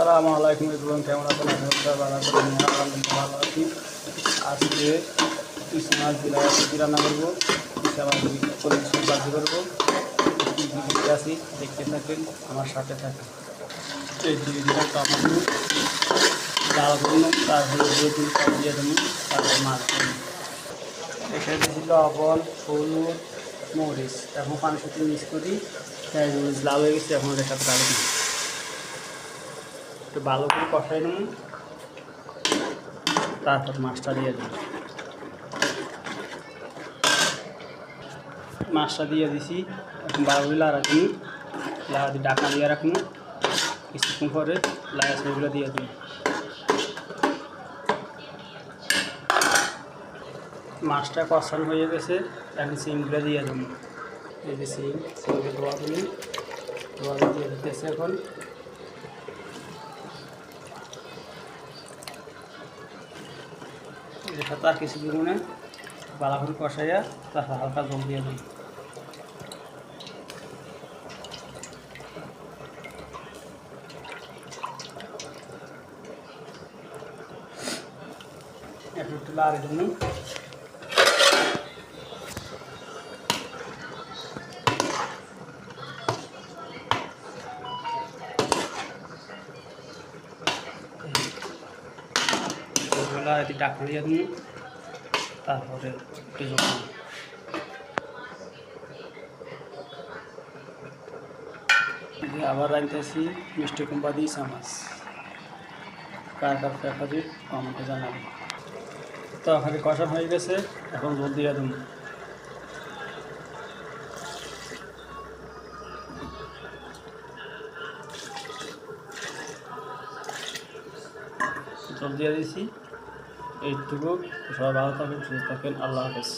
আসসালামু আলাইকুম এভরিওয়ান, কেমন আছেন? আপনারা ভালো আছেন? আমি আলহামদুলিল্লাহ ভালো আছি। আজকে ইলিশ মাছ দিয়ে রান্না করবো। ভাজি করবো। কী কী দিতে আসি দেখতে থাকেন, আমার সাথে থাকেন। এই দিয়ে দিলাম টমেটো, ডাল করুন, তারপরে দিয়ে দেবো, তারপরে মাছ দেবো। এখানে দিয়েছি লবণ, হলুদ, মরিচ। এখন পানির সাথে মিক্স করি। মরিচ লাল হয়ে গেছে, এখন এটার সাথে ডাল দিই। একটু ভালো করে কষাই নেব, তারপর মাছটা দিয়ে দিই। মাছটা দিয়ে দিছি, এখন ভালো করে লাড়া দিই, ঢাকা দিয়ে রাখুন। কিছুক্ষণ পরে লাড়া সেগুলো দিয়ে দিই। মাছটা কষানো হয়ে গেছে, এখন সিমগুলো দিয়ে দেবো। এই যে সিমগুলো ধোয়া দিই, দিয়ে দিতেছে। এখন এর সাথে আর কিছু দিব না, ভালো করে কষাইয়া তারপর হালকা জল দিয়ে দিই। একটু লাড়ি দিন। এটি ডাকা দিয়ে দিন, তারপরে একটু জল দিন। আবার রাঁধতেছি মিষ্টি কুমড়া দিয়ে চামচ। কার কার ফেভারিট আমাকে জানাবেন। তরকারি কষা হয়ে গেছে, এখন জল দিয়ে দিন। জল দিয়ে দিয়েছি। এইটুকু। সবাই ভালো থাকেন, সুস্থ থাকেন। আল্লাহ হাফেজ।